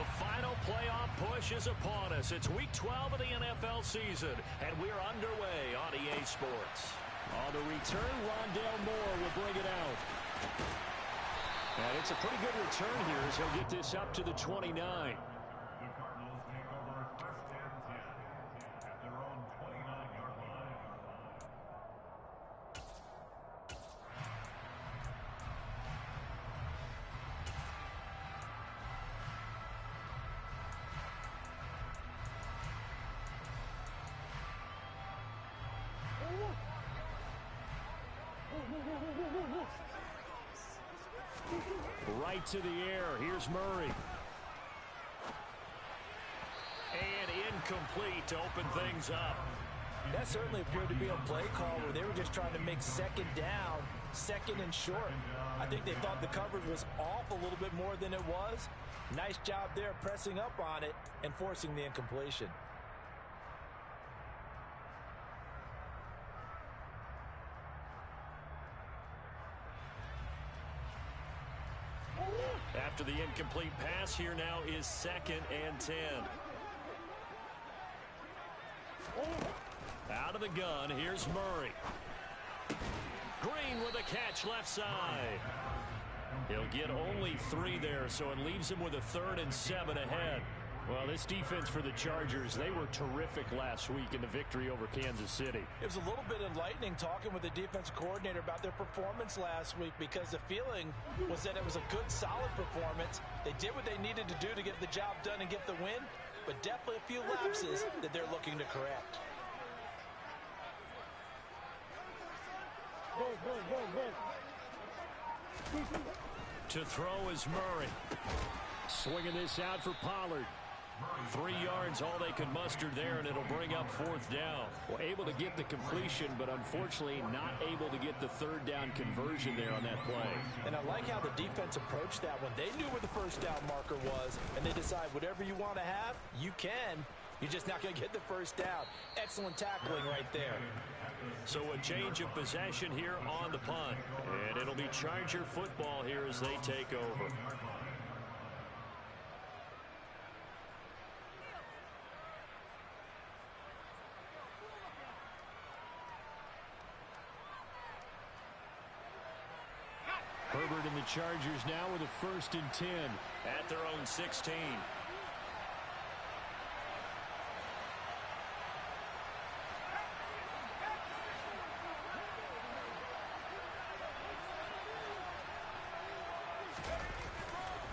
The final playoff push is upon us. It's Week 12 of the NFL season, and we're underway on EA Sports. On the return, Rondale Moore will bring it out. And it's a pretty good return here as he'll get this up to the 29. The Cardinals take over first and 10 at their own 29-yard line. Right to the air. Here's Murray. And incomplete to open things up. That certainly appeared to be a play call where they were just trying to make second down, second and short. I think they thought the coverage was off a little bit more than it was. Nice job there pressing up on it and forcing the incompletion. After the incomplete pass, here now is 2nd and 10. Out of the gun, here's Murray. Green with a catch left side. He'll get only 3 there, so it leaves him with a 3rd and 7 ahead. Well, this defense for the Chargers, they were terrific last week in the victory over Kansas City. It was a little bit enlightening talking with the defensive coordinator about their performance last week because the feeling was that it was a good, solid performance. They did what they needed to do to get the job done and get the win, but definitely a few lapses that they're looking to correct. To throw is Murray. Swinging this out for Pollard. 3 yards, all they could muster there, and it'll bring up 4th down. Well, able to get the completion, but unfortunately not able to get the 3rd down conversion there on that play. And I like how the defense approached that one. They knew where the first down marker was, and they decide whatever you want to have, you can. You're just not going to get the first down. Excellent tackling right there. So a change of possession here on the punt. And it'll be Charger football here as they take over. Herbert and the Chargers now with a 1st and 10. At their own 16.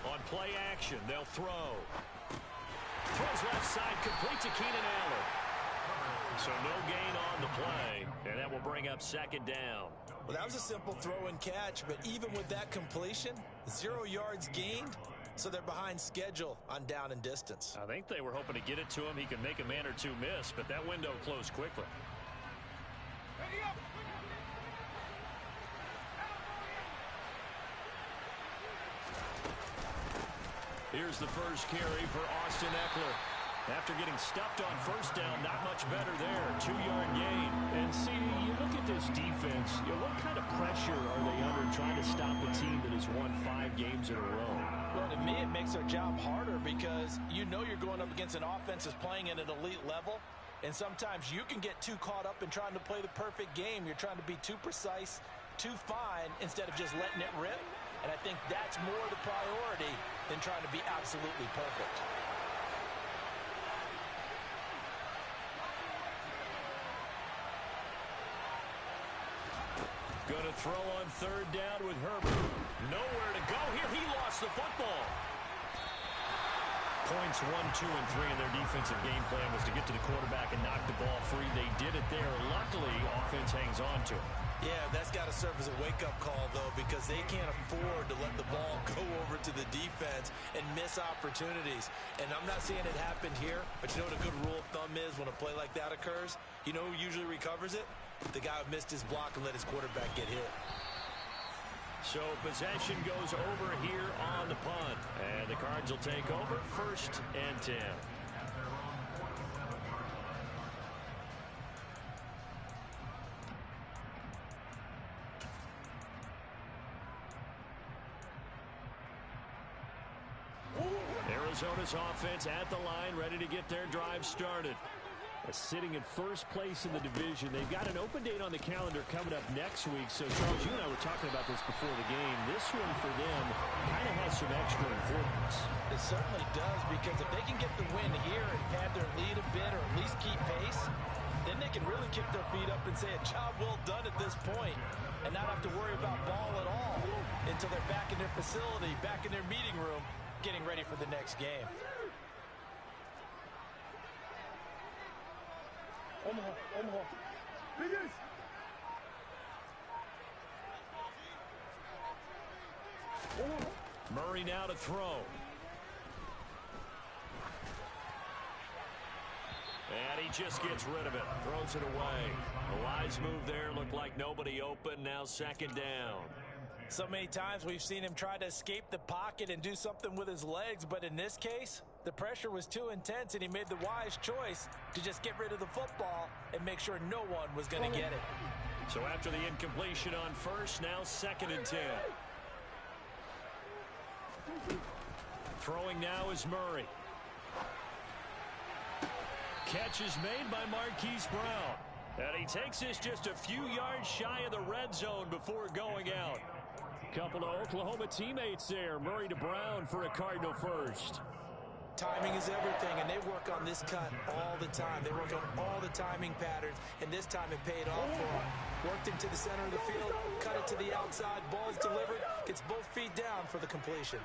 On play action, they'll throw. Throws left side, complete to Keenan Allen. So no gain on the play, and that will bring up 2nd down. Well, that was a simple throw and catch, but even with that completion, 0 yards gained, so they're behind schedule on down and distance. I think they were hoping to get it to him. He could make a man or two miss, but that window closed quickly. Here's the first carry for Austin Eckler. After getting stuffed on 1st down, not much better there. 2-yard gain. And see, you look at this defense, what kind of pressure are they under trying to stop a team that has won 5 games in a row? Well, to me, it makes their job harder because you know you're going up against an offense that's playing at an elite level, and sometimes you can get too caught up in trying to play the perfect game. You're trying to be too precise, too fine, instead of just letting it rip. And I think that's more the priority than trying to be absolutely perfect. Going to throw on 3rd down with Herbert. Nowhere to go here. He lost the football. Points 1, 2, and 3 in their defensive game plan was to get to the quarterback and knock the ball free. They did it there. Luckily, offense hangs on to it. Yeah, that's got to serve as a wake-up call, though, because they can't afford to let the ball go over to the defense and miss opportunities. And I'm not saying it happened here, but you know what a good rule of thumb is when a play like that occurs? You know who usually recovers it? The guy who missed his block and let his quarterback get hit. So possession goes over here on the punt. And the Cards will take over 1st and 10. Arizona's offense at the line, ready to get their drive started. Sitting in first place in the division. They've got an open date on the calendar coming up next week. So, Charles, you and I were talking about this before the game. This one for them kind of has some extra importance. It certainly does, because if they can get the win here and pad their lead a bit or at least keep pace, then they can really kick their feet up and say a job well done at this point and not have to worry about ball at all until they're back in their facility, back in their meeting room, getting ready for the next game. Omaha. Biggest. Murray now to throw. And he just gets rid of it. Throws it away. A wise move there. Looked like nobody open. Now second down. So many times we've seen him try to escape the pocket and do something with his legs, but in this case, the pressure was too intense, and he made the wise choice to just get rid of the football and make sure no one was going to get it. So after the incompletion on first, now second and 10. Throwing now is Murray. Catch is made by Marquise Brown. And he takes this just a few yards shy of the red zone before going out. Couple of Oklahoma teammates there. Murray to Brown for a Cardinal first. Timing is everything, and they work on this cut all the time. They work on all the timing patterns, and this time it paid off for them. Worked into the center of the field, cut it to the outside, ball's delivered, gets both feet down for the completion.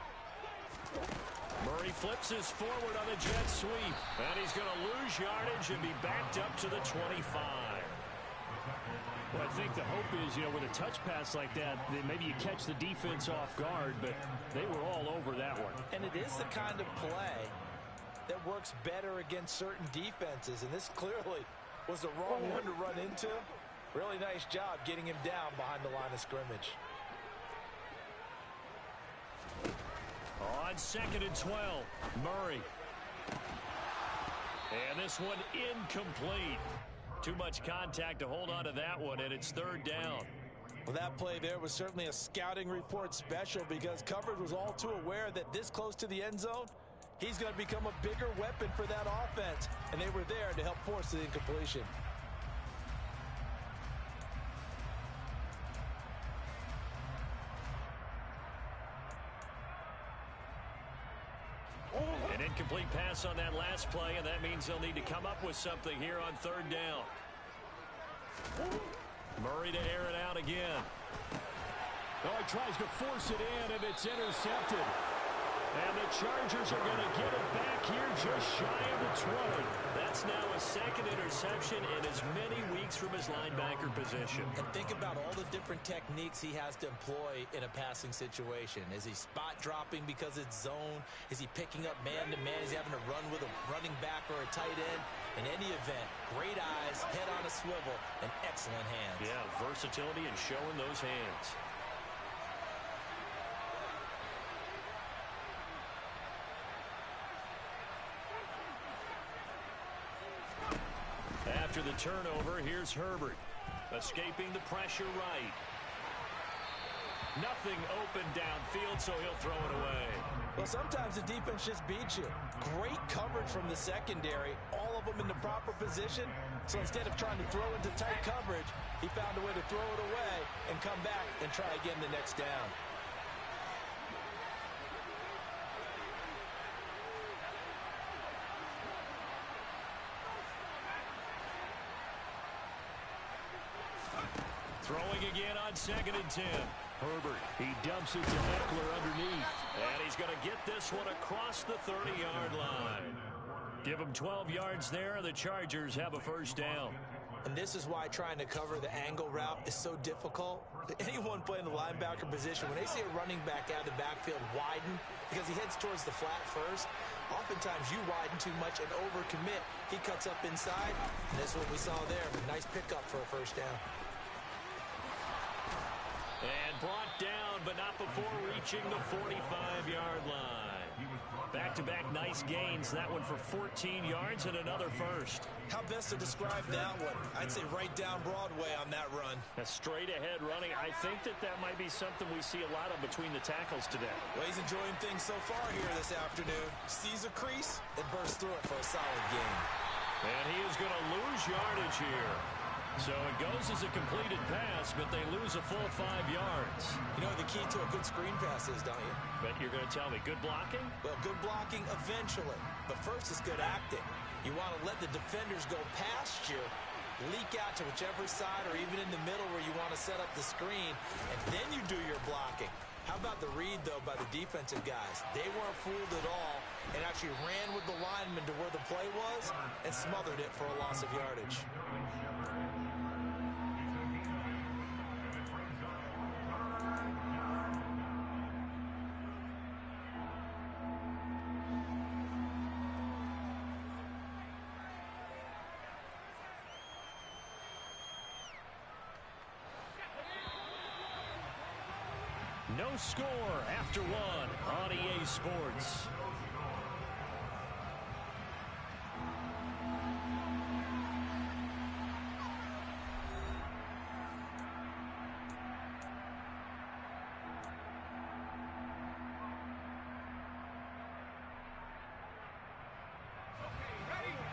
Murray flips his forward on the jet sweep, and he's going to lose yardage and be backed up to the 25. Well, I think the hope is, with a touch pass like that maybe you catch the defense off guard, but they were all over that one. And it is the kind of play that works better against certain defenses, and this clearly was the wrong one to run into. Really nice job getting him down behind the line of scrimmage. On second and 12, Murray. And this one incomplete. Too much contact to hold on to that one, and it's third down. Well, that play there was certainly a scouting report special, because coverage was all too aware that this close to the end zone, he's going to become a bigger weapon for that offense, and they were there to help force the incompletion. An incomplete pass on that last play, and that means they'll need to come up with something here on third down. Murray to air it out again. Oh, he tries to force it in, and it's intercepted. And the Chargers are going to get it back here just shy of the 20. That's now a second interception in as many weeks from his linebacker position. And think about all the different techniques he has to employ in a passing situation. Is he spot dropping because it's zone? Is he picking up man-to-man? Is he having to run with a running back or a tight end? In any event, great eyes, head on a swivel, and excellent hands. Yeah, versatility and showing those hands. After the turnover, here's Herbert. Escaping the pressure right. Nothing open downfield, so he'll throw it away. Well, sometimes the defense just beats you. Great coverage from the secondary, all of them in the proper position. So instead of trying to throw into tight coverage, he found a way to throw it away and come back and try again the next down. Throwing again on second and 10. Herbert, he dumps it to Eckler underneath. And he's going to get this one across the 30-yard line. Give him 12 yards there, and the Chargers have a first down. And this is why trying to cover the angle route is so difficult. Anyone playing the linebacker position, when they see a running back out of the backfield widen, because he heads towards the flat first, oftentimes you widen too much and overcommit. He cuts up inside, and that's what we saw there. A nice pickup for a first down. And brought down, but not before reaching the 45-yard line. Back-to-back nice gains. That one for 14 yards and another first. How best to describe that one? I'd say right down Broadway on that run. A straight-ahead running. I think that might be something we see a lot of between the tackles today. Well, he's enjoying things so far here this afternoon. Sees a crease and bursts through it for a solid gain. And he is going to lose yardage here. So it goes as a completed pass, but they lose a full 5 yards. You know what the key to a good screen pass is, don't you? But you're going to tell me, good blocking? Well, good blocking eventually. But first is good acting. You want to let the defenders go past you, leak out to whichever side or even in the middle where you want to set up the screen, and then you do your blocking. How about the read, though, by the defensive guys? They weren't fooled at all and actually ran with the lineman to where the play was and smothered it for a loss of yardage. No score after one on EA Sports.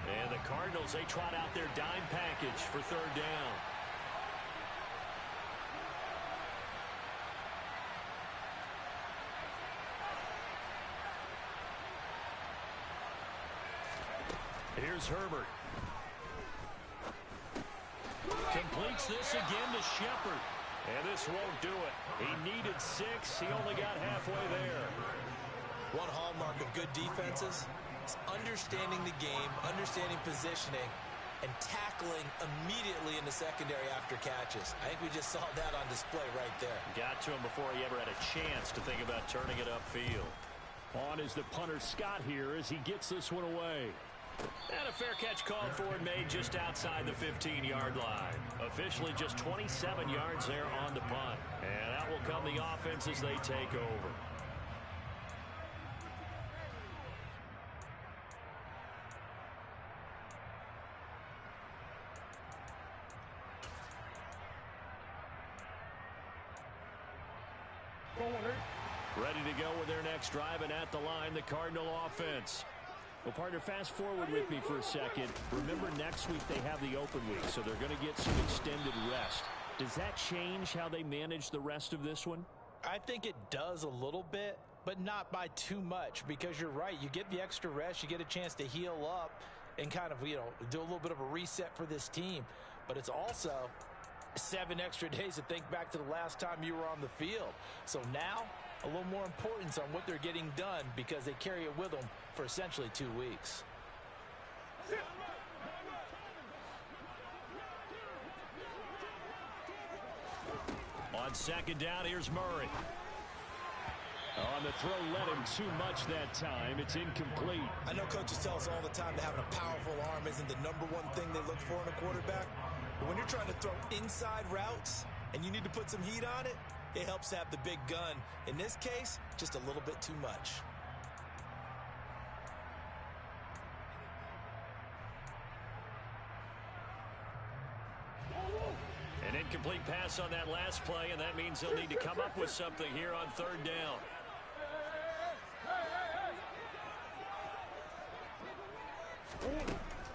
And the Cardinals, they trot out their dime package for third down. Here's Herbert. Completes this again to Shepard. And this won't do it. He needed 6. He only got halfway there. One hallmark of good defenses is understanding the game, understanding positioning, and tackling immediately in the secondary after catches. I think we just saw that on display right there. Got to him before he ever had a chance to think about turning it upfield. On is the punter Scott here as he gets this one away. And a fair catch called for and made just outside the 15-yard line. Officially just 27 yards there on the punt. And out will come the offense as they take over. Ready to go with their next drive, and at the line, the Cardinal offense. Well, partner, fast forward with me for a second. Remember, next week they have the open week, so they're going to get some extended rest. Does that change how they manage the rest of this one? I think it does a little bit, but not by too much, because you're right. You get the extra rest, you get a chance to heal up and kind of, do a little bit of a reset for this team. But it's also 7 extra days to think back to the last time you were on the field. So now, a little more importance on what they're getting done because they carry it with them for essentially 2 weeks. On second down, here's Murray. On the throw, led him too much that time. It's incomplete. I know coaches tell us all the time that having a powerful arm isn't the #1 thing they look for in a quarterback. But when you're trying to throw inside routes and you need to put some heat on it, it helps have the big gun. In this case, just a little bit too much. An incomplete pass on that last play, and that means they'll need to come up with something here on third down.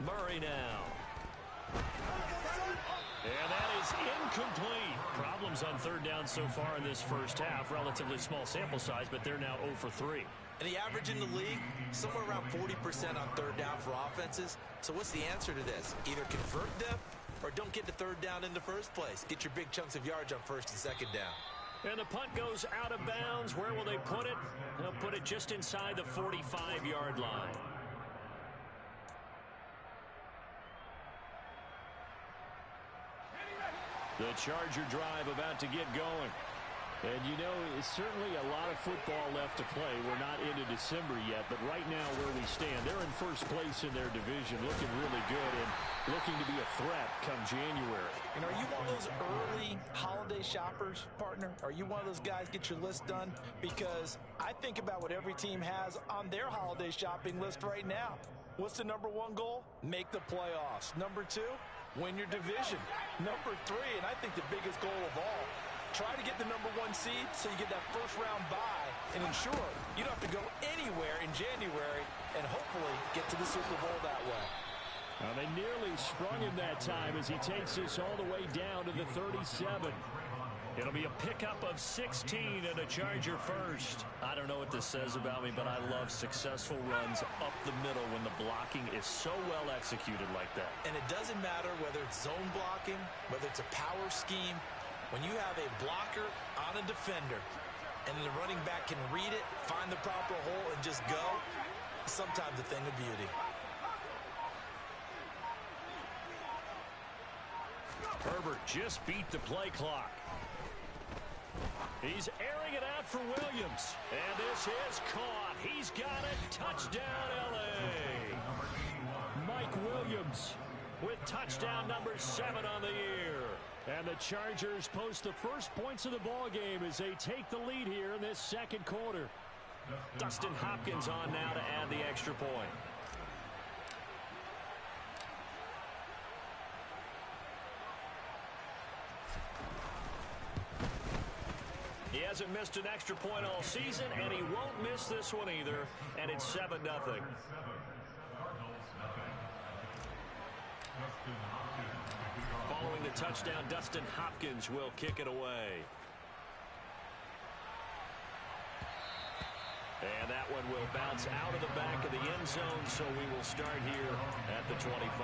Murray now. And that is incomplete. Problems on third down so far in this first half. Relatively small sample size, but they're now 0 for 3. And the average in the league, somewhere around 40% on third down for offenses. So what's the answer to this? Either convert them or don't get to third down in the first place. Get your big chunks of yards on first and second down. And the punt goes out of bounds. Where will they put it? They'll put it just inside the 45-yard line. The Charger drive about to get going. And it's certainly a lot of football left to play. We're not into December yet, but right now where we stand, they're in first place in their division, looking really good and looking to be a threat come January. And are you one of those early holiday holiday shoppers, partner? Are you one of those guys get your list done? Because I think about what every team has on their holiday shopping list right now. What's the number one goal? Make the playoffs. Number two, win your division. Number three, and I think the biggest goal of all, try to get the number one seed so you get that first round bye and ensure you don't have to go anywhere in January and hopefully get to the Super Bowl that way. Well, they nearly sprung him that time as he takes this all the way down to the 37. It'll be a pickup of 16 and a Charger first. I don't know what this says about me, but I love successful runs up the middle when the blocking is so well executed like that. And it doesn't matter whether it's zone blocking, whether it's a power scheme. When you have a blocker on a defender and the running back can read it, find the proper hole, and just go, sometimes a thing of beauty. Herbert just beat the play clock. He's airing it out for Williams. And this is caught. He's got it. Touchdown, L.A. Mike Williams with touchdown number 7 on the year. And the Chargers post the first points of the ball game as they take the lead here in this second quarter. Dustin Hopkins on now to add the extra point. He hasn't missed an extra point all season, and he won't miss this one either. And it's 7-0. Following the touchdown, Dustin Hopkins will kick it away. And that one will bounce out of the back of the end zone, so we will start here at the 25.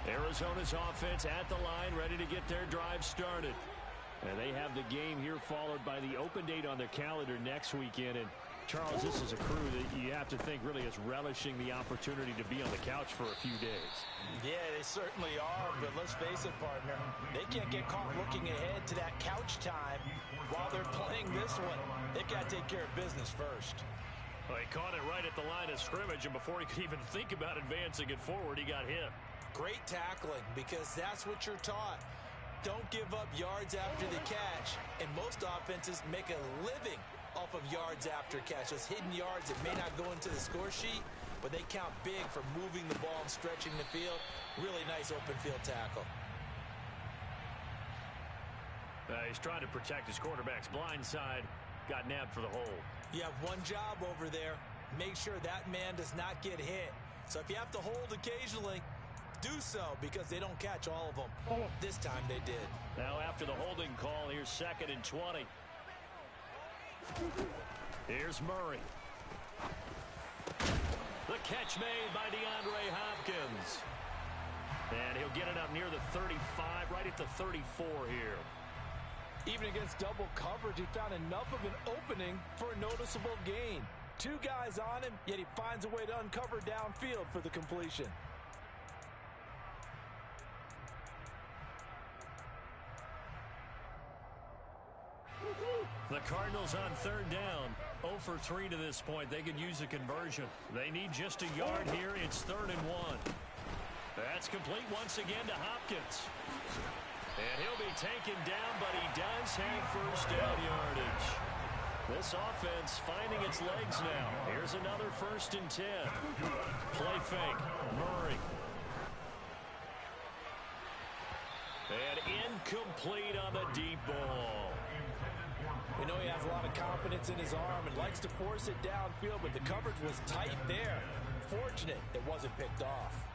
Arizona's offense at the line, ready to get their drive started. And they have the game here followed by the open date on their calendar next weekend. And, Charles, this is a crew that you have to think really is relishing the opportunity to be on the couch for a few days. Yeah, they certainly are, but let's face it, partner. They can't get caught looking ahead to that couch time while they're playing this one. They've got to take care of business first. Well, he caught it right at the line of scrimmage, and before he could even think about advancing it forward, he got hit. Great tackling, because that's what you're taught. Don't give up yards after the catch, and most offenses make a living off of yards after catch. Those hidden yards that may not go into the score sheet, but they count big for moving the ball and stretching the field. Really nice open field tackle. He's trying to protect his quarterback's blind side. Got nabbed for the hold. You have one job over there. Make sure that man does not get hit. So if you have to hold occasionally, do so, because they don't catch all of them. This time they did. Now after the holding call, here's 2nd and 20. Here's Murray. The catch made by DeAndre Hopkins. And he'll get it up near the 35, right at the 34 here. Even against double coverage, he found enough of an opening for a noticeable gain. 2 guys on him, yet he finds a way to uncover downfield for the completion. The Cardinals on 3rd down. 0 for 3 to this point. They could use a conversion. They need just a yard here. It's 3rd and 1. That's complete once again to Hopkins. And he'll be taken down, but he does have first down yardage. This offense finding its legs now. Here's another 1st and 10. Play fake. Murray. And incomplete on the deep ball. We know he has a lot of confidence in his arm and likes to force it downfield, but the coverage was tight there. Fortunate it wasn't picked off.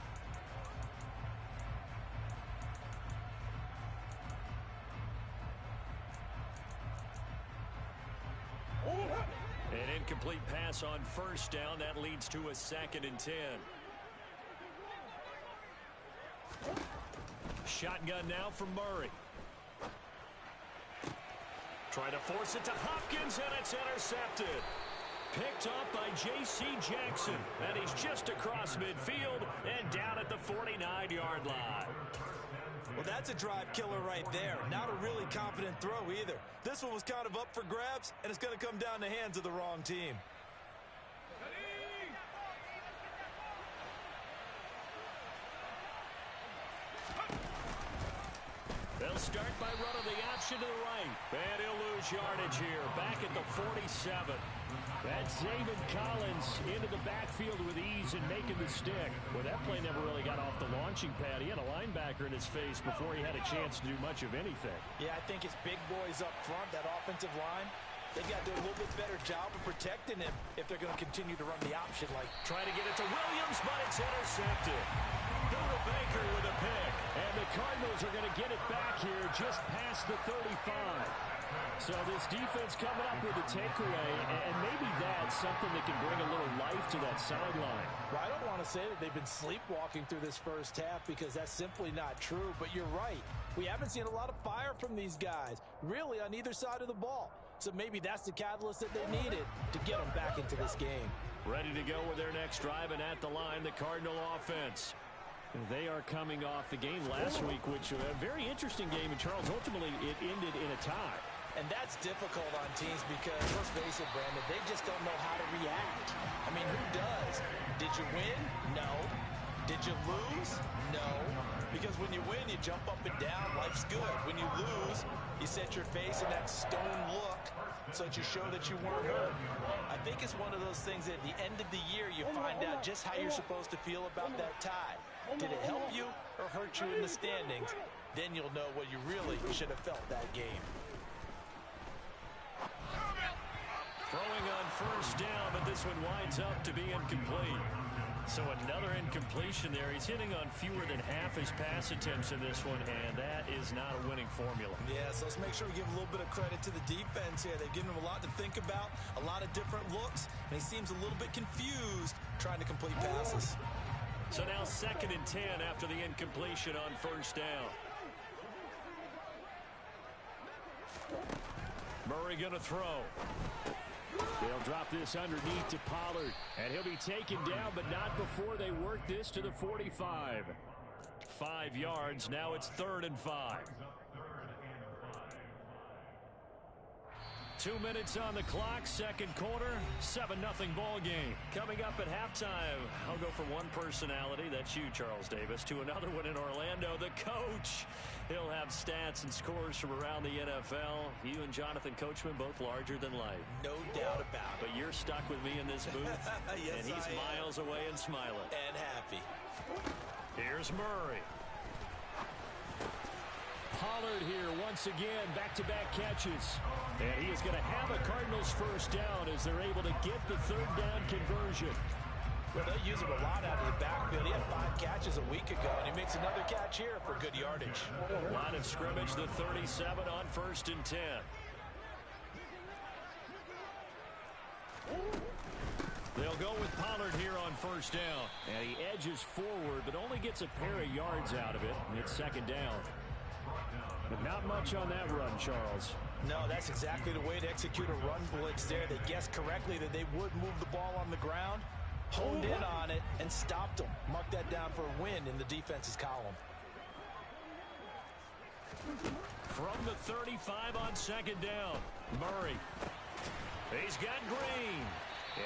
An incomplete pass on 1st down. That leads to a 2nd and 10. Shotgun now for Murray. Trying to force it to Hopkins, and it's intercepted. Picked off by J.C. Jackson. And he's just across midfield and down at the 49-yard line. Well, that's a drive killer right there. Not a really confident throw either. This one was kind of up for grabs, and it's going to come down the hands of the wrong team. They'll start by running the option to the right. And he'll lose yardage here. Back at the 47. That's David Collins into the backfield with ease and making the stick. Well, that play never really got off the launching pad. He had a linebacker in his face before he had a chance to do much of anything. Yeah, I think it's big boys up front, that offensive line. They've got to do a little bit better job of protecting him if they're going to continue to run the option. Like trying to get it to Williams, but it's intercepted. Buda Baker with a pick. And the Cardinals are going to get it back here just past the 35. So this defense coming up with a takeaway, and maybe that's something that can bring a little life to that sideline. Well, I don't want to say that they've been sleepwalking through this first half because that's simply not true, but you're right. We haven't seen a lot of fire from these guys, really on either side of the ball. So maybe that's the catalyst that they needed to get them back into this game. Ready to go with their next drive, and at the line, the Cardinal offense. They are coming off the game last week, which was a very interesting game, and Charles, ultimately it ended in a tie. And that's difficult on teams because, let's face it, Brandon, they just don't know how to react. I mean, who does? Did you win? No. Did you lose? No. Because when you win, you jump up and down. Life's good. When you lose, you set your face in that stone look so that you show that you weren't hurt. I think it's one of those things that at the end of the year, you find out just how you're supposed to feel about that tie. Did it help you or hurt you in the standings? Then you'll know what you really should have felt that game. Throwing on first down, but this one winds up to be incomplete. So another incompletion there. He's hitting on fewer than half his pass attempts in this one, and that is not a winning formula. Yeah, so let's make sure we give a little bit of credit to the defense here. They've given him a lot to think about, a lot of different looks, and he seems a little bit confused trying to complete passes. So now 2nd and 10 after the incompletion on first down. Murray going to throw. They'll drop this underneath to Pollard, and he'll be taken down, but not before they work this to the 45. 5 yards. Now it's 3rd and 5. 2 minutes on the clock, second quarter, 7-0 ball game. Coming up at halftime, I'll go from one personality, that's you, Charles Davis, to another one in Orlando, the coach. He'll have stats and scores from around the NFL. You and Jonathan Coachman both larger than life. No doubt about it. But you're stuck with me in this booth, yes, and he's miles away and smiling. And happy. Here's Murray. Pollard here once again, back-to-back catches. And he is going to have a Cardinals first down as they're able to get the 3rd down conversion. Well, they use him a lot out of the backfield. He had 5 catches a week ago, and he makes another catch here for good yardage. Line of scrimmage, the 37 on 1st and 10. They'll go with Pollard here on first down. And he edges forward, but only gets a pair of yards out of it. And it's 2nd down. But not much on that run, Charles. No, that's exactly the way to execute a run blitz there. They guessed correctly that they would move the ball on the ground, honed in on it, and stopped them. Mark that down for a win in the defense's column. From the 35 on 2nd down, Murray. He's got Green.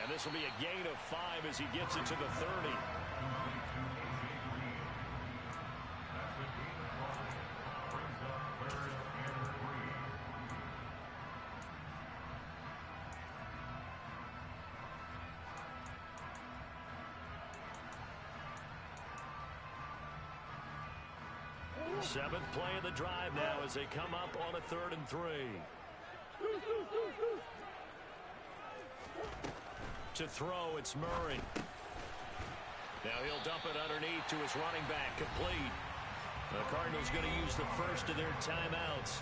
And this will be a gain of 5 as he gets it to the 30. Seventh play of the drive now as they come up on a 3rd and 3. To throw, it's Murray. Now he'll dump it underneath to his running back, complete. The Cardinals going to use the first of their timeouts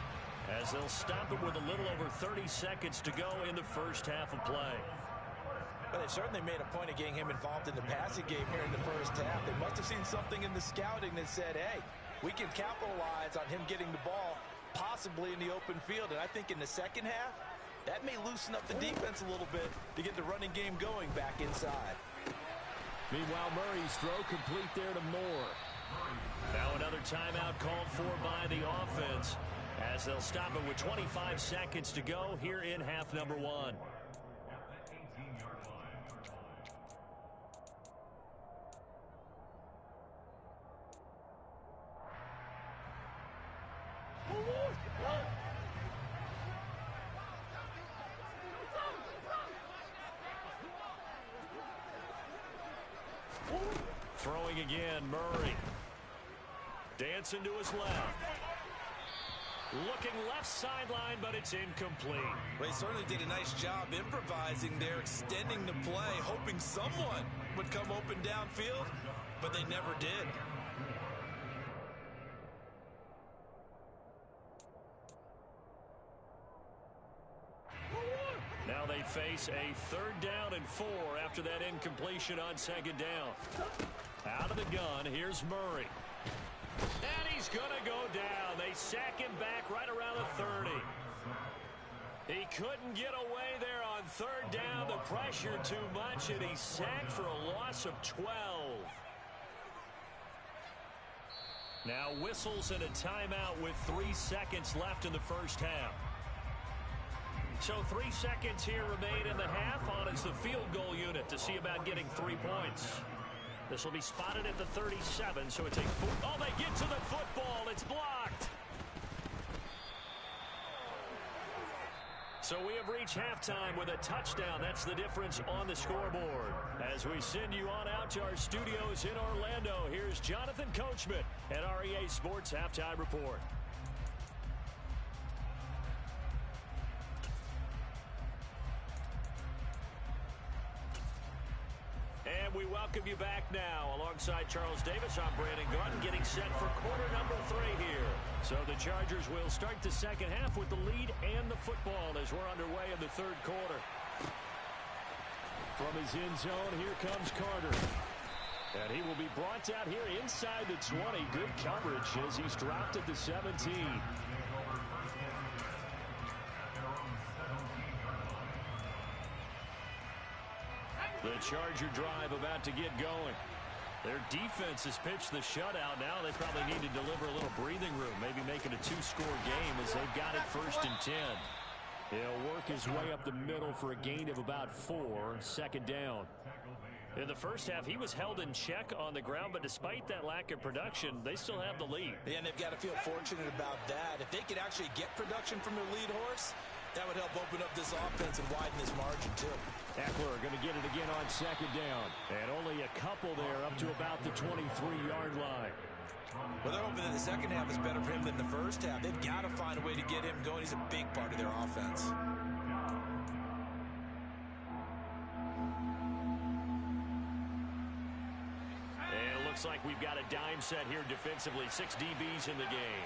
as they'll stop it with a little over 30 seconds to go in the first half of play. Well, they certainly made a point of getting him involved in the passing game here in the first half. They must have seen something in the scouting that said, hey, we can capitalize on him getting the ball possibly in the open field. And I think in the second half, That may loosen up the defense a little bit to get the running game going back inside. Meanwhile, Murray's throw complete there to Moore. Now another timeout called for by the offense as they'll stop it with 25 seconds to go here in half number 1. Throwing again, Murray. Dancing to his left. Looking left sideline, but it's incomplete. They certainly did a nice job improvising there, extending the play, hoping someone would come open downfield, but they never did. Now they face a 3rd down and 4 after that incompletion on 2nd down. Out of the gun, here's Murray. And he's going to go down. They sack him back right around the 30. He couldn't get away there on 3rd down. The pressure too much, and he's sacked for a loss of 12. Now whistles and a timeout with 3 seconds left in the first half. So 3 seconds here remain in the half on as the field goal unit to see about getting 3 points. This will be spotted at the 37, so it's a oh, they get to the football. It's blocked. So we have reached halftime with a touchdown. That's the difference on the scoreboard. As we send you on out to our studios in Orlando, here's Jonathan Coachman at REA Sports Halftime Report. And we welcome you back now. Alongside Charles Davis, I'm Brandon Gaudin, getting set for quarter number 3 here. So the Chargers will start the second half with the lead and the football as we're underway in the 3rd quarter. From his end zone, here comes Carter. And he will be brought out here inside the 20. Good coverage as he's dropped at the 17. The Charger drive about to get going. Their defense has pitched the shutout. Now they probably need to deliver a little breathing room, maybe make it a 2-score game as they've got it 1st and 10. He'll work his way up the middle for a gain of about 4, 2nd down. In the first half, he was held in check on the ground, but despite that lack of production, they still have the lead. Yeah, and they've got to feel fortunate about that. If they could actually get production from their lead horse, that would help open up this offense and widen this margin, too. Eckler going to get it again on 2nd down. And only a couple there up to about the 23-yard line. Well, they're hoping that the second half is better for him than the first half. They've got to find a way to get him going. He's a big part of their offense. And it looks like we've got a dime set here defensively. 6 DBs in the game.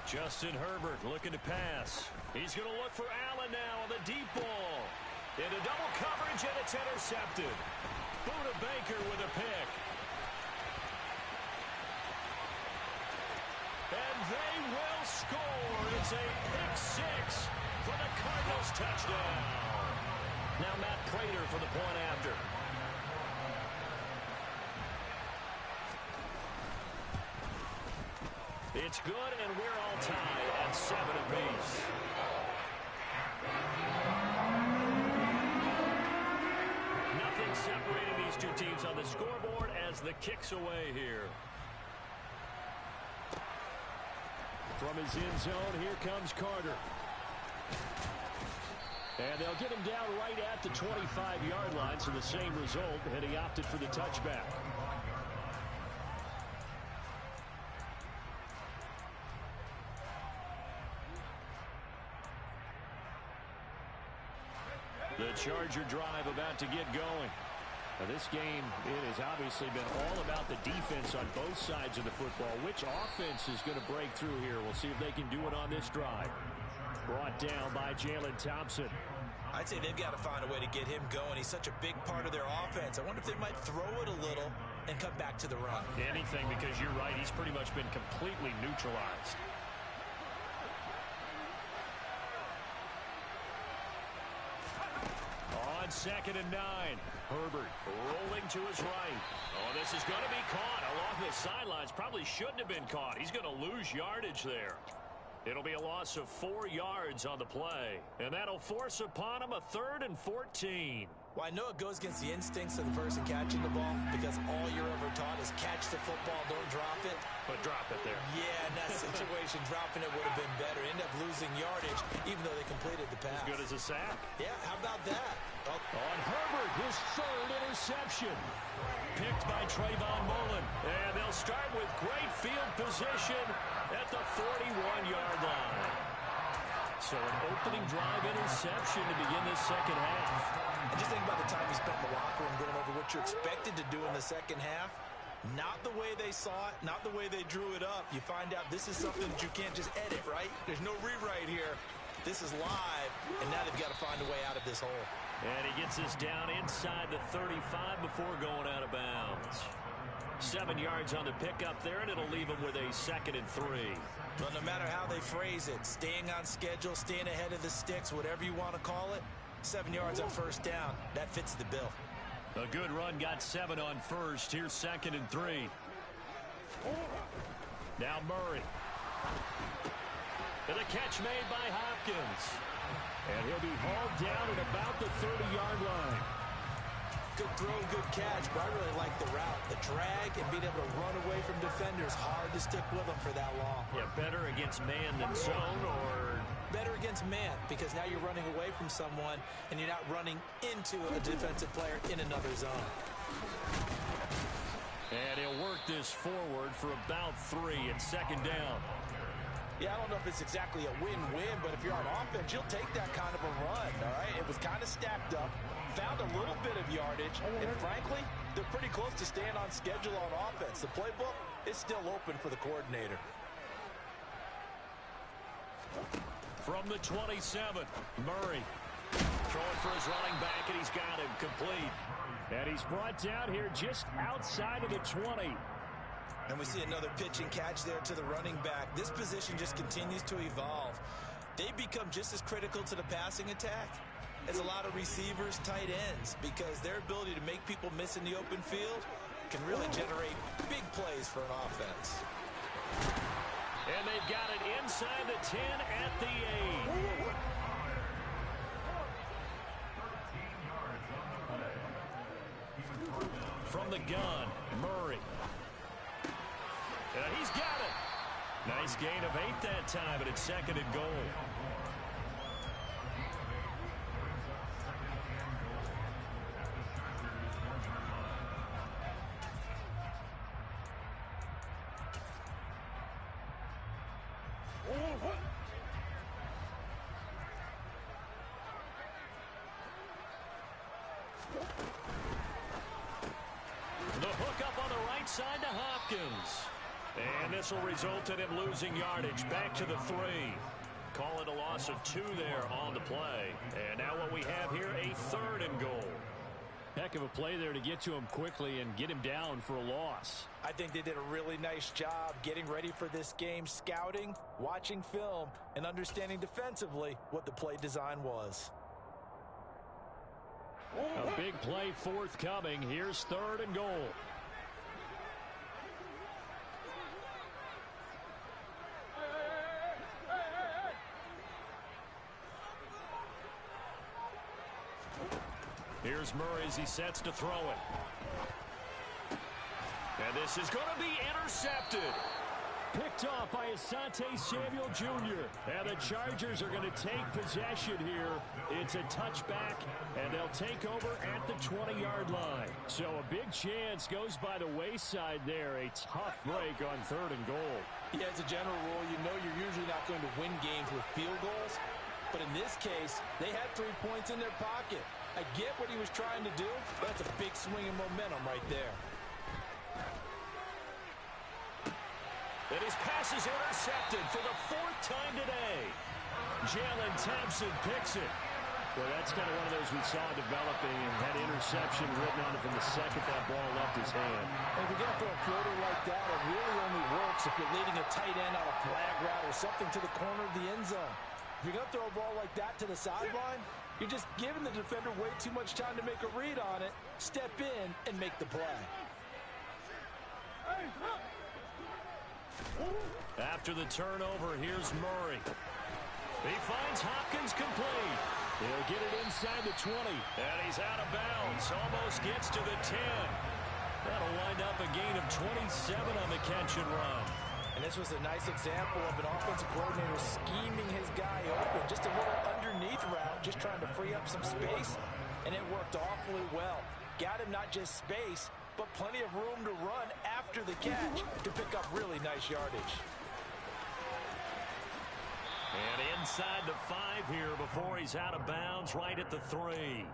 Justin Herbert looking to pass. He's going to look for Allen now on the deep ball. Into double coverage, and it's intercepted. Buda Baker with a pick. And they will score. It's a pick 6 for the Cardinals touchdown. Now Matt Prater for the point after. It's good, and we're all tied at 7 apiece. Nothing separating these two teams on the scoreboard as the kick's away here. From his end zone, here comes Carter. And they'll get him down right at the 25-yard line, so the same result, and he opted for the touchback. The Charger drive about to get going. Now this game, it has obviously been all about the defense on both sides of the football. Which offense is going to break through here? We'll see if they can do it on this drive. Brought down by Jalen Thompson. I'd say they've got to find a way to get him going. He's such a big part of their offense. I wonder if they might throw it a little and come back to the run. Anything, because you're right. He's pretty much been completely neutralized. On 2nd and 9, Herbert rolling to his right. Oh, this is going to be caught along the sidelines. Probably shouldn't have been caught. He's going to lose yardage there. It'll be a loss of 4 yards on the play, and that'll force upon him a 3rd and 14. Well, I know it goes against the instincts of the person catching the ball because all you're ever taught is catch the football, don't drop it. But drop it there. Yeah, in that situation, dropping it would have been better. End up losing yardage, even though they completed the pass. As good as a sack. Yeah, how about that? Oh. On Herbert, his 3rd interception. Picked by Trayvon Mullen. And they'll start with great field position at the 41-yard line. So an opening drive interception to begin this second half. And just think about the time you spent in the locker room going over what you're expected to do in the second half. Not the way they saw it, not the way they drew it up. You find out this is something that you can't just edit, right? There's no rewrite here. This is live, and now they've got to find a way out of this hole. And he gets us down inside the 35 before going out of bounds. 7 yards on the pickup there, and it'll leave him with a 2nd and 3. Well, no matter how they phrase it, staying on schedule, staying ahead of the sticks, whatever you want to call it, 7 yards on 1st down, that fits the bill. A good run, got 7 on 1st. Here's 2nd and 3. Now Murray. And the catch made by Hopkins. And he'll be hauled down at about the 30-yard line. Good throw, good catch, but I really like the route. The drag and being able to run away from defenders, hard to stick with them for that long. Yeah, better against man than zone, or better against man, because now you're running away from someone and you're not running into a defensive player in another zone. And he'll work this forward for about 3 at 2nd down. Yeah, I don't know if it's exactly a win-win, but if you're on offense, you'll take that kind of a run, all right? It was kind of stacked up, found a little bit of yardage, and frankly, they're pretty close to staying on schedule on offense. The playbook is still open for the coordinator. From the 27, Murray throwing for his running back, and he's got him complete. And he's brought down here just outside of the 20. And we see another pitch and catch there to the running back. This position just continues to evolve. They become just as critical to the passing attack as a lot of receivers, tight ends, because their ability to make people miss in the open field can really generate big plays for an offense. And they've got it inside the 10 at the 8. From the gun, Murray. And he's got it. Nice gain of 8 that time, but it's 2nd and goal. The hook up on the right side to Hopkins. And this will result in him losing yardage back to the 3. Call it a loss of 2 there on the play. And now what we have here, a 3rd and goal. Heck of a play there to get to him quickly and get him down for a loss. I think they did a really nice job getting ready for this game, scouting, watching film, and understanding defensively what the play design was. A big play forthcoming. Here's 3rd and goal. Here's Murray as he sets to throw it. And this is going to be intercepted. Picked off by Asante Samuel Jr. And the Chargers are going to take possession here. It's a touchback, and they'll take over at the 20-yard line. So a big chance goes by the wayside there. A tough break on 3rd and goal. Yeah, as a general rule, you know you're usually not going to win games with field goals. But in this case, they had 3 points in their pocket. I get what he was trying to do, but that's a big swing in momentum right there. And his pass is intercepted for the 4th time today. Jalen Thompson picks it. Well, that's kind of one of those we saw developing and had interception written on it from the second that ball left his hand. And if you're going to throw a floater like that, it really only works if you're leading a tight end on a flag route or something to the corner of the end zone. If you're going to throw a ball like that to the sideline, you're just giving the defender way too much time to make a read on it, step in, and make the play. After the turnover, here's Murray. He finds Hopkins complete. He'll get it inside the 20. And he's out of bounds. Almost gets to the 10. That'll wind up a gain of 27 on the catch and run. And this was a nice example of an offensive coordinator scheming his guy open. Just a little underneath route, just trying to free up some space. And it worked awfully well. Got him not just space, but plenty of room to run after the catch to pick up really nice yardage. And inside the 5 here before he's out of bounds, right at the 3.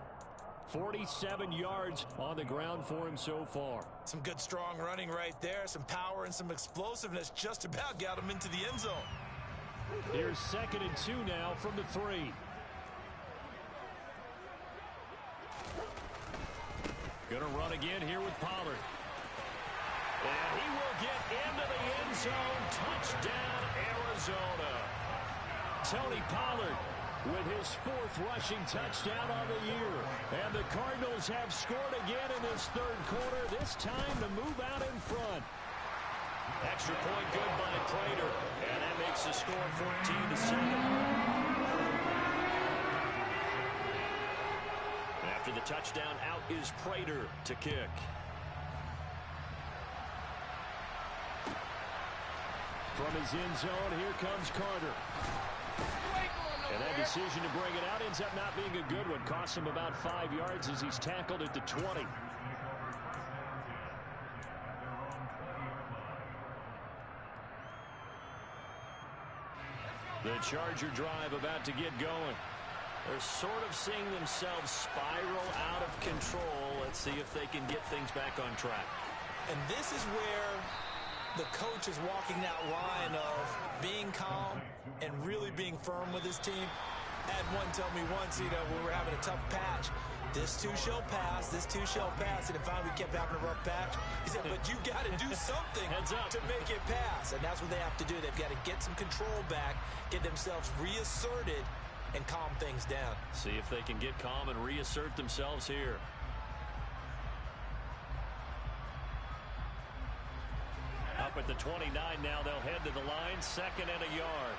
47 yards on the ground for him so far. Some good strong running right there. Some power and some explosiveness just about got him into the end zone. Here's 2nd and 2 now from the 3. Gonna run again here with Pollard. And he will get into the end zone. Touchdown, Arizona. Tony Pollard with his 4th rushing touchdown on the year. And the Cardinals have scored again in this 3rd quarter, this time to move out in front. Extra point good by Prater. And that makes the score 14-7. After the touchdown, out is Prater to kick. From his end zone, here comes Carter. And that decision to bring it out ends up not being a good one. Costs him about 5 yards as he's tackled at the 20. The Charger drive about to get going. They're sort of seeing themselves spiral out of control. Let's see if they can get things back on track. And this is where the coach is walking that line of being calm and really being firm with his team. I had one tell me once, when we were having a tough patch, this too shall pass, this too shall pass, and then finally we kept having a rough patch. He said, but you got to do something to make it pass, and that's what they have to do. They've got to get some control back, get themselves reasserted, and calm things down. See if they can get calm and reassert themselves here. Up at the 29 now, they'll head to the line, 2nd and a yard.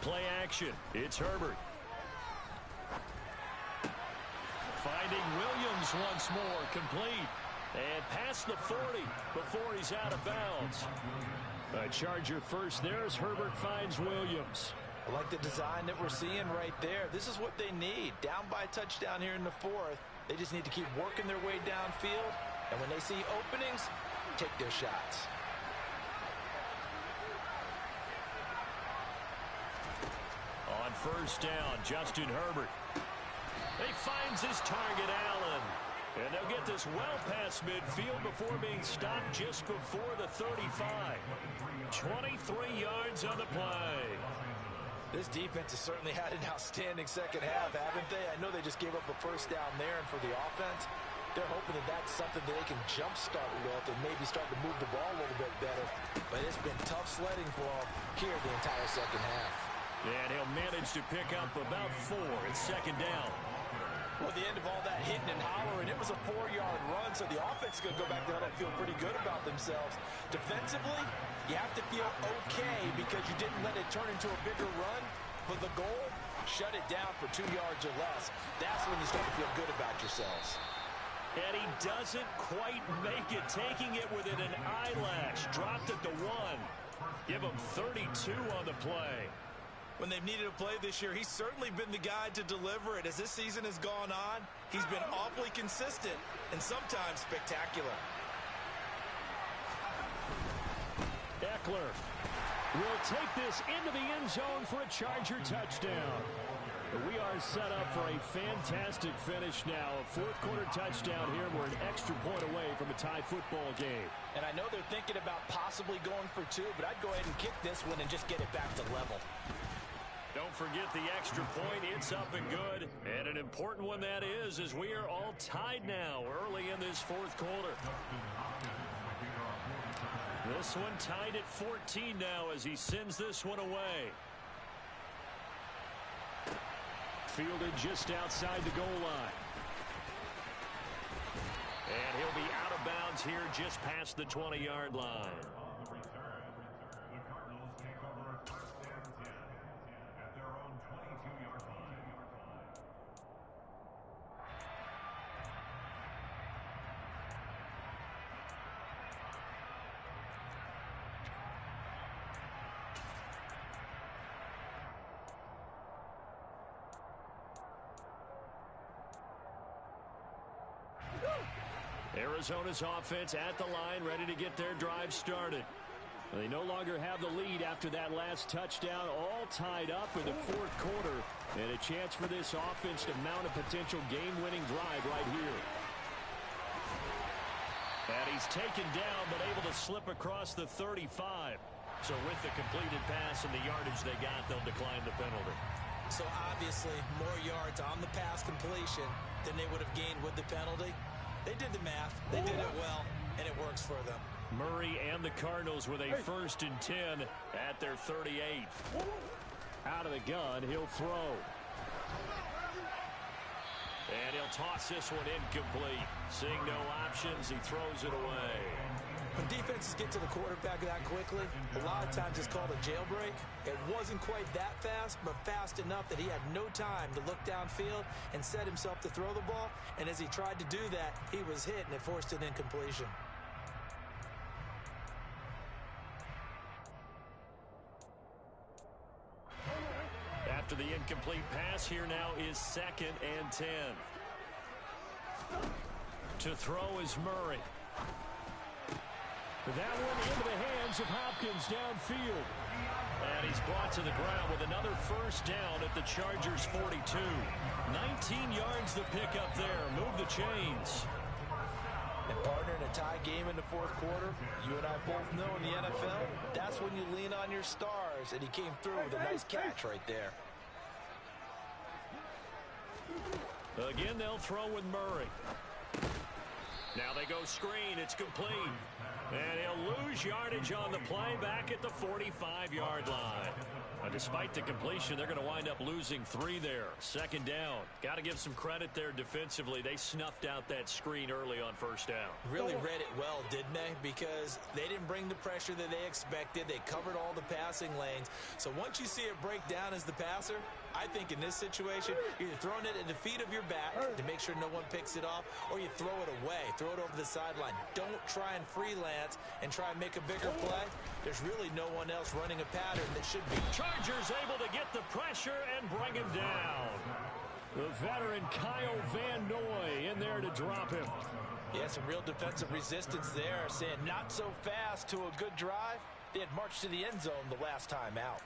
Play action. It's Herbert. Finding Williams once more, complete. And past the 40 before he's out of bounds. A Charger first there as Herbert finds Williams. I like the design that we're seeing right there. This is what they need. Down by a touchdown here in the 4th. They just need to keep working their way downfield. And when they see openings, take their shots. On 1st down, Justin Herbert. He finds his target, Allen. And they'll get this well past midfield before being stopped just before the 35. 23 yards on the play. This defense has certainly had an outstanding second half, haven't they? I know they just gave up a 1st down there, and for the offense, they're hoping that that's something that they can jumpstart with and maybe start to move the ball a little bit better. But it's been tough sledding for them here the entire second half. And he'll manage to pick up about 4. It's 2nd down. Well, at the end of all that hitting and hollering, it was a 4-yard run, so the offense is going to go back down and feel pretty good about themselves. Defensively, you have to feel okay because you didn't let it turn into a bigger run, but the goal, shut it down for 2 yards or less. That's when you start to feel good about yourselves. And he doesn't quite make it, taking it within an eyelash. Dropped at the 1. Give him 32 on the play. When they've needed a play this year, he's certainly been the guy to deliver it. As this season has gone on, he's been awfully consistent and sometimes spectacular. Eckler will take this into the end zone for a Charger touchdown. We are set up for a fantastic finish now. A fourth-quarter touchdown here. We're an extra point away from a tie football game. And I know they're thinking about possibly going for two, but I'd go ahead and kick this one and just get it back to level. Don't forget the extra point. It's up and good. And an important one that is, as we are all tied now early in this fourth quarter. This one tied at 14 now as he sends this one away. Fielded just outside the goal line. And he'll be out of bounds here just past the 20-yard line. The Cardinals take over first and 10 at their own 22-yard line. Arizona's offense at the line, ready to get their drive started. They no longer have the lead after that last touchdown, all tied up in the fourth quarter, and a chance for this offense to mount a potential game-winning drive right here. And he's taken down, but able to slip across the 35. So with the completed pass and the yardage they got, they'll decline the penalty. So obviously, more yards on the pass completion than they would have gained with the penalty. They did the math. They did it well, and it works for them. Murray and the Cardinals with a 1st and 10 at their 38. Out of the gun, he'll throw. And he'll toss this one incomplete. Seeing no options, he throws it away. When defenses get to the quarterback that quickly, a lot of times it's called a jailbreak. It wasn't quite that fast, but fast enough that he had no time to look downfield and set himself to throw the ball. And as he tried to do that, he was hit, and it forced an incompletion. After the incomplete pass, here now is 2nd and 10. To throw is Murray. That one into the hands of Hopkins downfield. And he's brought to the ground with another 1st down at the Chargers' 42. 19 yards to pick up there. Move the chains. And partner, in a tie game in the fourth quarter, you and I both know in the NFL, that's when you lean on your stars, and he came through with a nice catch right there. Again, they'll throw with Murray. Now they go screen. It's complete. And he'll lose yardage on the play back at the 45-yard line. Despite the completion, they're going to wind up losing 3 there. 2nd down. Got to give some credit there defensively. They snuffed out that screen early on 1st down. Really read it well, didn't they? Because they didn't bring the pressure that they expected. They covered all the passing lanes. So once you see it break down as the passer, I think in this situation, you're either throwing it at the feet of your back to make sure no one picks it off, or you throw it away, throw it over the sideline. Don't try and freelance and try and make a bigger play. There's really no one else running a pattern that should be. Chargers able to get the pressure and bring him down. The veteran Kyle Van Noy in there to drop him. Yeah, some real defensive resistance there, saying not so fast to a good drive. They had marched to the end zone the last time out.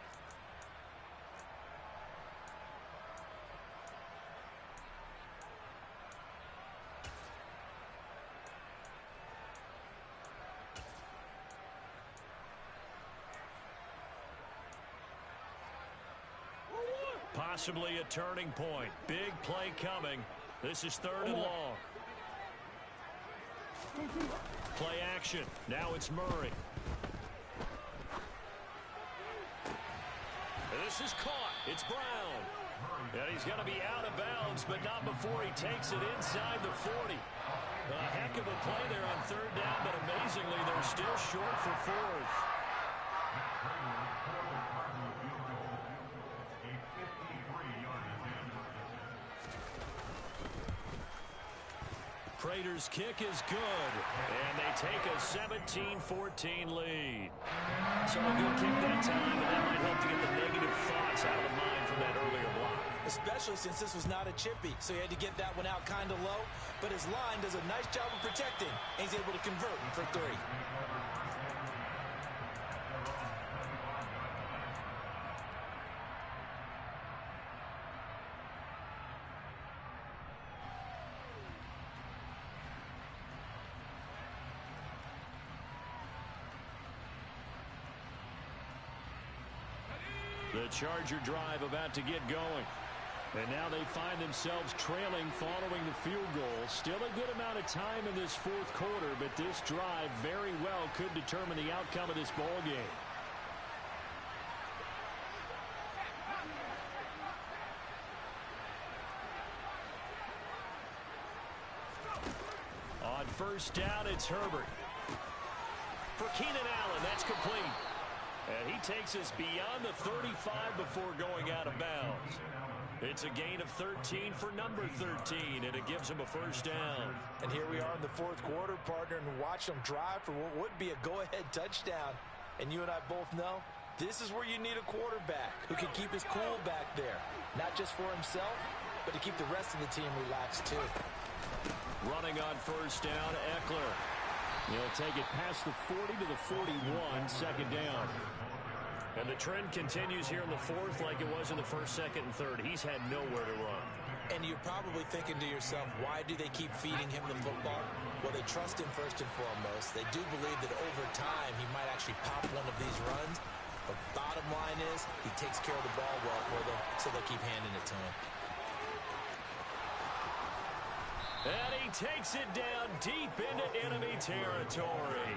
Possibly a turning point. Big play coming. This is 3rd and long. Play action. Now it's Murray. This is caught. It's Brown. And he's going to be out of bounds, but not before he takes it inside the 40. A heck of a play there on 3rd down, but amazingly, they're still short for 4th. Prater's kick is good, and they take a 17-14 lead. So a good kick that time, and that might help to get the negative thoughts out of the mind from that earlier block. Especially since this was not a chippy, so he had to get that one out kind of low. But his line does a nice job of protecting, and he's able to convert for 3. The Charger drive about to get going. And now they find themselves trailing following the field goal. Still a good amount of time in this fourth quarter, but this drive very well could determine the outcome of this ball game. On first down, it's Herbert. For Keenan Allen, that's complete. And he takes us beyond the 35 before going out of bounds. It's a gain of 13 for number 13, and it gives him a first down. And here we are in the fourth quarter, partner, and watch them drive for what would be a go-ahead touchdown. And you and I both know this is where you need a quarterback who can keep his cool back there. Not just for himself, but to keep the rest of the team relaxed too. Running on first down, Eckler. He'll take it past the 40 to the 41, second down. And the trend continues here in the fourth like it was in the first, second, and third. He's had nowhere to run. And you're probably thinking to yourself, why do they keep feeding him the football? Well, they trust him first and foremost. They do believe that over time he might actually pop one of these runs. But bottom line is he takes care of the ball well for them, so they'll keep handing it to him. And he takes it down deep into enemy territory.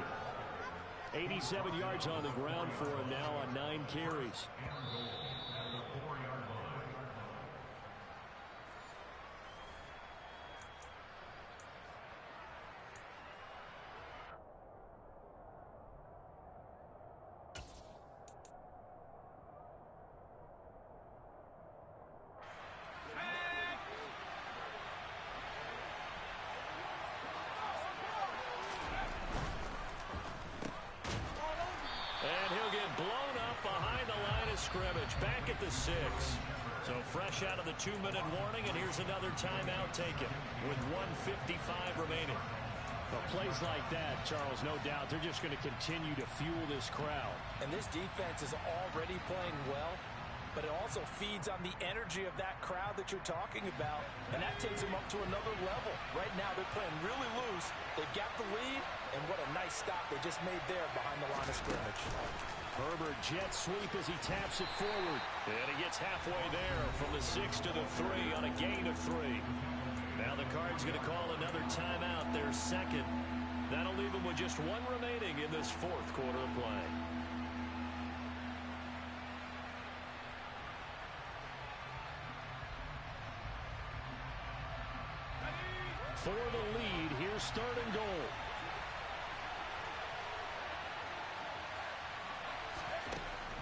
87 yards on the ground for him now on 9 carries. Scrimmage back at the 6. So fresh out of the 2-minute warning, and here's another timeout taken with 1:55 remaining. But plays like that, Charles, no doubt, they're just going to continue to fuel this crowd. And this defense is already playing well, but it also feeds on the energy of that crowd that you're talking about, and that takes them up to another level. Right now, they're playing really loose. They've got the lead, and what a nice stop they just made there behind the line of scrimmage. Herbert jet sweep as he taps it forward. And he gets halfway there from the 6 to the 3 on a gain of 3. Now the Cards going to call another timeout, their second. That'll leave them with just 1 remaining in this fourth quarter of play. For the lead, here's third and goal.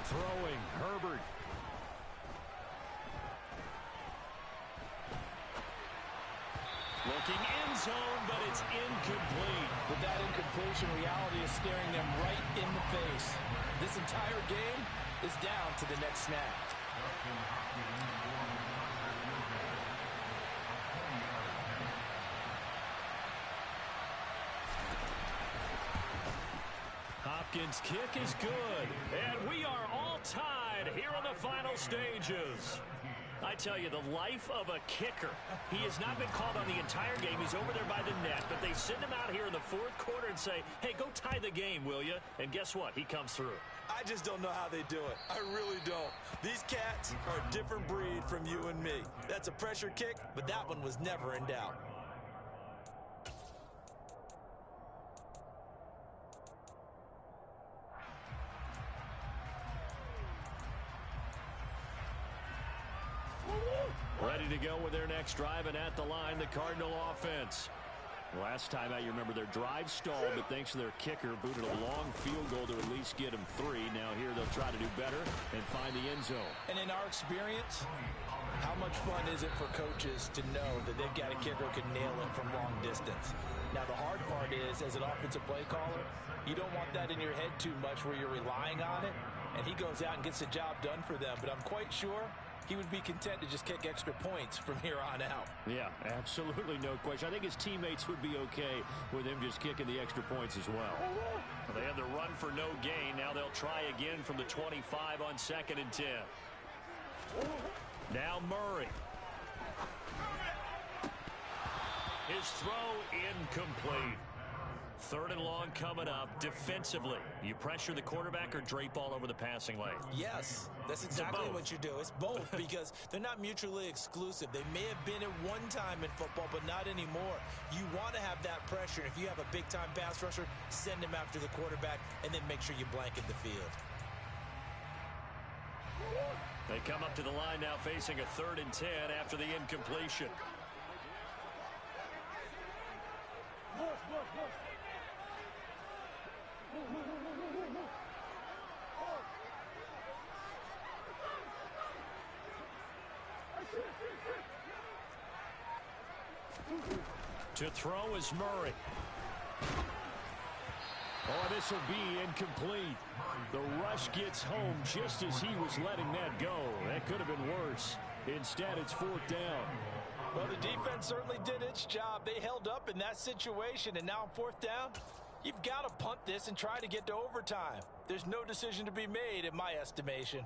Throwing, Herbert. Looking end zone, but it's incomplete. With that incompletion, reality is staring them right in the face. This entire game is down to the next snap. Hopkins' kick is good. And we are all tied here in the final stages. I tell you, the life of a kicker. He has not been called on the entire game. He's over there by the net, but they send him out here in the fourth quarter and say, hey, go tie the game, will you? And guess what? He comes through. I just don't know how they do it. I really don't. These cats are a different breed from you and me. That's a pressure kick, but that one was never in doubt. Ready to go with their next drive, and at the line, the Cardinal offense. Last time out, you remember their drive stalled, but thanks to their kicker, booted a long field goal to at least get them 3. Now here they'll try to do better and find the end zone. And in our experience, how much fun is it for coaches to know that they've got a kicker who can nail it from long distance? Now the hard part is, as an offensive play caller, you don't want that in your head too much where you're relying on it, and he goes out and gets the job done for them. But I'm quite sure he would be content to just kick extra points from here on out. Yeah, absolutely no question. I think his teammates would be okay with him just kicking the extra points as well. They had the run for no gain. Now they'll try again from the 25 on 2nd and 10. Now Murray. His throw incomplete. 3rd and long coming up. Defensively, you pressure the quarterback or drape all over the passing lane? Yes, that's exactly what you do. It's both because they're not mutually exclusive. They may have been at one time in football, but not anymore. You want to have that pressure. If you have a big-time pass rusher, send him after the quarterback, and then make sure you blanket the field. They come up to the line now facing a 3rd and 10 after the incompletion. To throw is Murray. Oh, this will be incomplete. The rush gets home just as he was letting that go. That could have been worse. Instead, it's 4th down. Well, the defense certainly did its job. They held up in that situation, and now on 4th down, you've got to punt this and try to get to overtime. There's no decision to be made, in my estimation.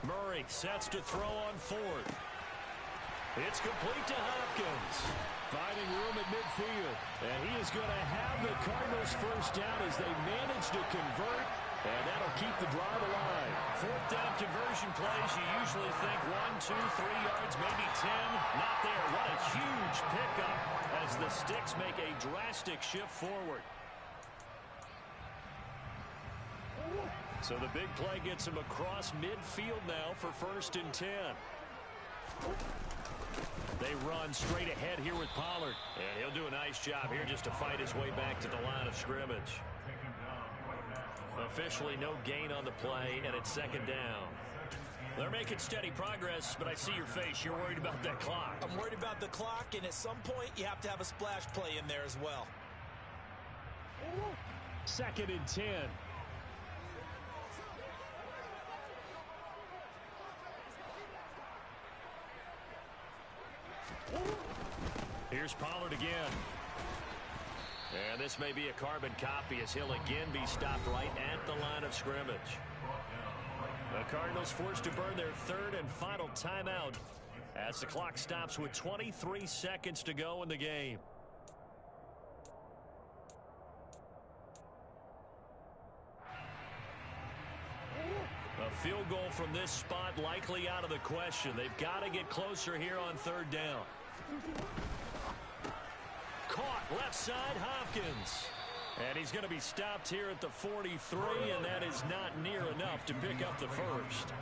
Murray sets to throw on 4th. It's complete to Hopkins. Finding room at midfield. And he is going to have the Cardinals 1st down as they manage to convert. And that'll keep the drive alive. 4th down conversion plays, you usually think 1, 2, 3 yards, maybe 10. Not there. What a huge pickup as the Sticks make a drastic shift forward. So the big play gets him across midfield now for 1st and 10. They run straight ahead here with Pollard. And he'll do a nice job here just to fight his way back to the line of scrimmage. Officially no gain on the play, and it's 2nd down. They're making steady progress, but I see your face. You're worried about that clock. I'm worried about the clock, and at some point, you have to have a splash play in there as well. 2nd and 10. Here's Pollard again. And this may be a carbon copy as he'll again be stopped right at the line of scrimmage. The Cardinals forced to burn their 3rd and final timeout as the clock stops with 23 seconds to go in the game. A field goal from this spot likely out of the question. They've got to get closer here on 3rd down. Caught left side, Hopkins. And he's going to be stopped here at the 43, and that is not near enough to pick up the 1st.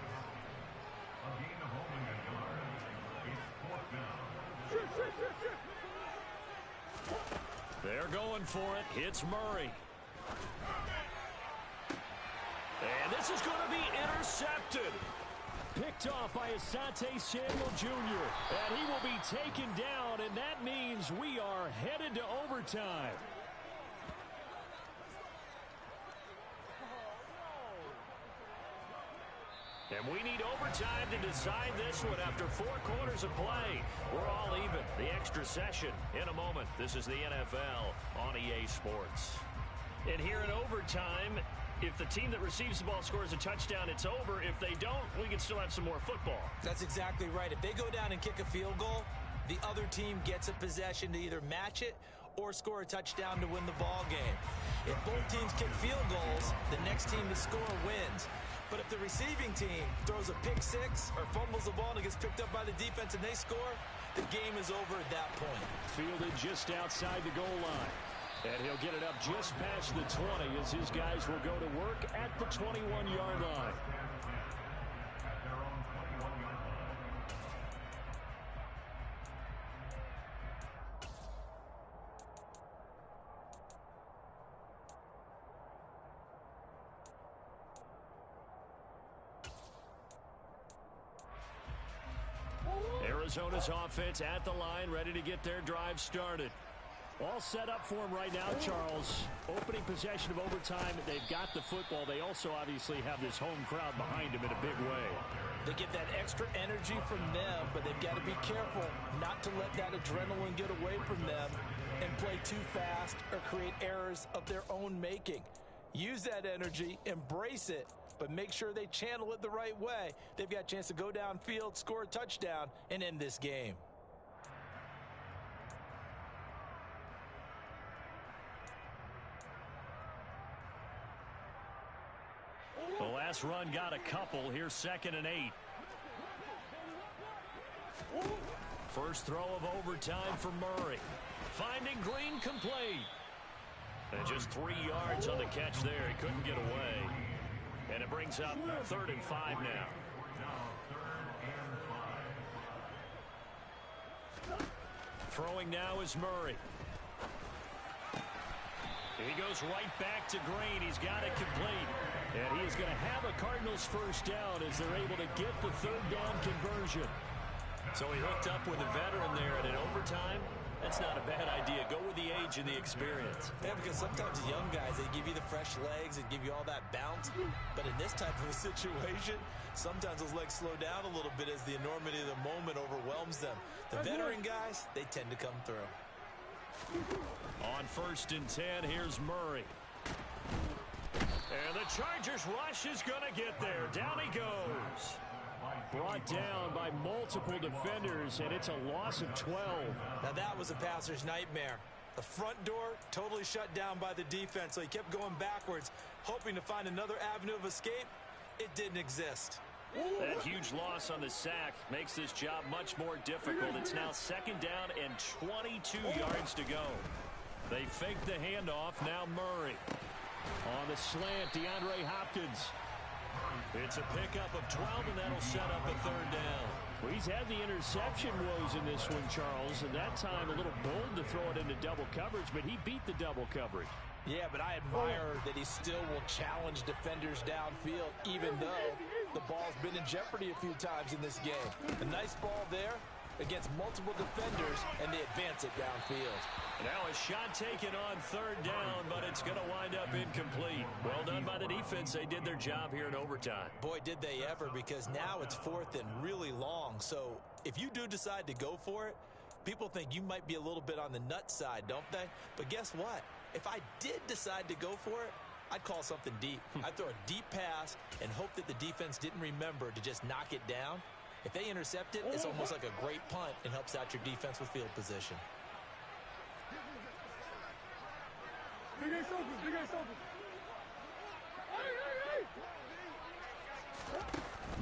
They're going for it. Hits Murray. And this is going to be intercepted. Picked off by Asante Samuel Jr. And he will be taken down, and that means we are headed to overtime. And we need overtime to decide this one after 4 quarters of play. We're all even. The extra session in a moment. This is the NFL on EA Sports. And here in overtime, if the team that receives the ball scores a touchdown, it's over. If they don't, we can still have some more football. That's exactly right. If they go down and kick a field goal, the other team gets a possession to either match it or score a touchdown to win the ball game. If both teams kick field goals, the next team to score wins. But if the receiving team throws a pick six or fumbles the ball and it gets picked up by the defense and they score, the game is over at that point. Fielded just outside the goal line. And he'll get it up just past the 20 as his guys will go to work at the 21-yard line. Arizona's offense at the line, ready to get their drive started. All set up for him right now, Charles. Opening possession of overtime. They've got the football. They also obviously have this home crowd behind them in a big way. They get that extra energy from them, but they've got to be careful not to let that adrenaline get away from them and play too fast or create errors of their own making. Use that energy, embrace it, but make sure they channel it the right way. They've got a chance to go downfield, score a touchdown, and end this game. The last run got a couple. Here's 2nd and 8. First throw of overtime for Murray. Finding Green complete. And just 3 yards on the catch there. He couldn't get away. And it brings up 3rd and 5 now. Throwing now is Murray. He goes right back to Green. He's got it complete. And he is going to have a Cardinals first down as they're able to get the 3rd down conversion. So he hooked up with a veteran there, and in overtime, that's not a bad idea. Go with the age and the experience. Yeah, because sometimes the young guys, they give you the fresh legs and give you all that bounce. But in this type of a situation, sometimes those legs slow down a little bit as the enormity of the moment overwhelms them. The veteran guys, they tend to come through. On 1st and 10, here's Murray. And the Chargers rush is going to get there. Down he goes. Brought down by multiple defenders, and it's a loss of 12. Now that was a passer's nightmare. The front door totally shut down by the defense, so he kept going backwards, hoping to find another avenue of escape. It didn't exist. That huge loss on the sack makes this job much more difficult. It's now 2nd down and 22 yards to go. They fake the handoff. Now Murray. On the slant, DeAndre Hopkins. It's a pickup of 12, and that'll set up a 3rd down. Well, he's had the interception woes in this one, Charles, and that time a little bold to throw it into double coverage, but he beat the double coverage. Yeah, but I admire that he still will challenge defenders downfield, even though the ball's been in jeopardy a few times in this game. A nice ball there against multiple defenders, and they advance it downfield. Now a shot taken on 3rd down, but it's going to wind up incomplete. Well done by the defense. They did their job here in overtime. Boy, did they ever, because now it's 4th and really long. So if you do decide to go for it, people think you might be a little bit on the nut side, don't they? But guess what? If I did decide to go for it, I'd call something deep. I'd throw a deep pass and hope that the defense didn't remember to just knock it down. If they intercept it, it's almost like a great punt and helps out your defense with field position.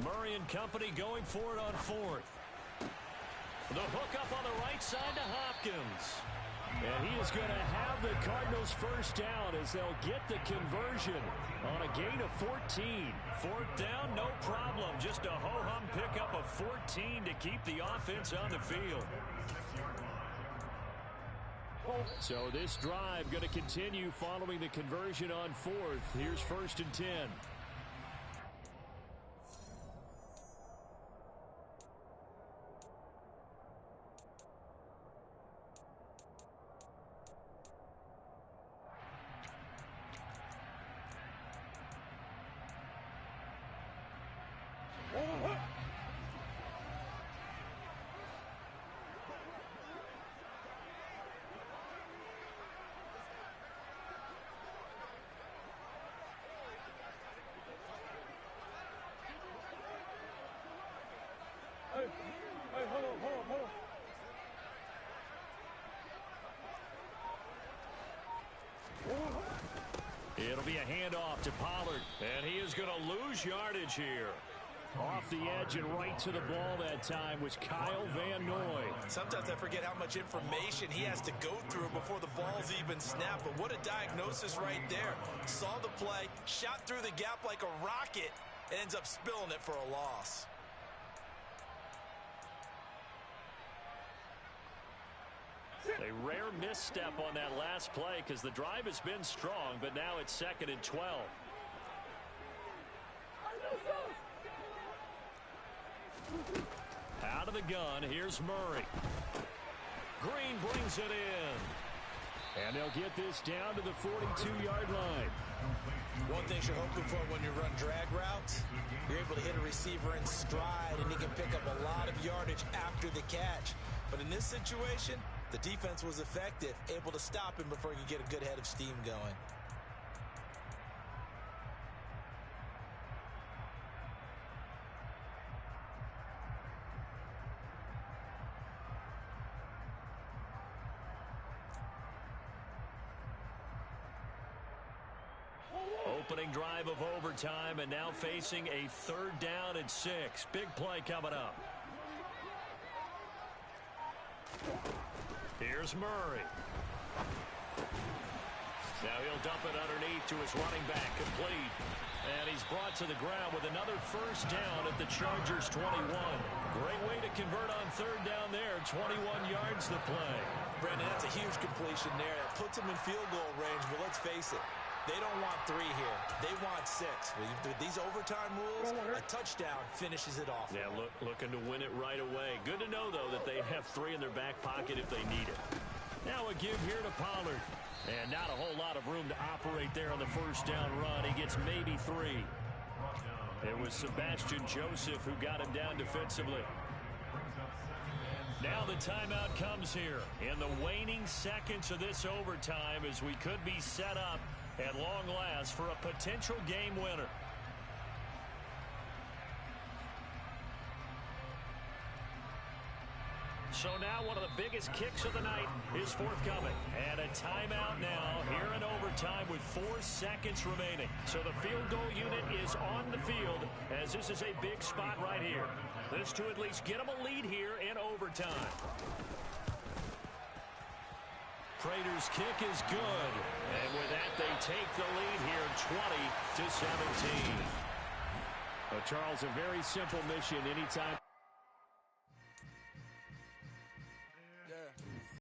Murray and company going for it on 4th. The hook up on the right side to Hopkins. And he is going to have the Cardinals first down as they'll get the conversion on a gain of 14. 4th down, no problem. Just a ho-hum pickup of 14 to keep the offense on the field. So this drive going to continue following the conversion on 4th. Here's 1st and 10. It'll be a handoff to Pollard, and he is going to lose yardage here. Off the edge and right to the ball that time was Kyle Van Noy. Sometimes I forget how much information he has to go through before the ball's even snapped. But what a diagnosis right there. Saw the play, shot through the gap like a rocket, and ends up spilling it for a loss. A rare misstep on that last play because the drive has been strong, but now it's 2nd and 12. Out of the gun, here's Murray. Green brings it in. And they'll get this down to the 42-yard line. One thing you're hoping for when you run drag routes, you're able to hit a receiver in stride, and he can pick up a lot of yardage after the catch. But in this situation, the defense was effective, able to stop him before he could get a good head of steam going. Opening drive of overtime, and now facing a 3rd down and 6. Big play coming up. Here's Murray. Now he'll dump it underneath to his running back, complete. And he's brought to the ground with another 1st down at the Chargers' 21. Great way to convert on 3rd down there. 21 yards the play. Brandon, that's a huge completion there. That puts him in field goal range, but let's face it, they don't want 3 here. They want 6. With these overtime rules, a touchdown finishes it off. Yeah, looking to win it right away. Good to know, though, that they have 3 in their back pocket if they need it. Now a give here to Pollard. And not a whole lot of room to operate there on the 1st down run. He gets maybe 3. It was Sebastian Joseph who got him down defensively. Now the timeout comes here in the waning seconds of this overtime, as we could be set up at long last for a potential game winner. So now one of the biggest kicks of the night is forthcoming. And a timeout now here in overtime with 4 seconds remaining. So the field goal unit is on the field, as this is a big spot right here. This to at least get them a lead here in overtime. Prater's kick is good. And with that, they take the lead here 20-17. Well, Charles, a very simple mission anytime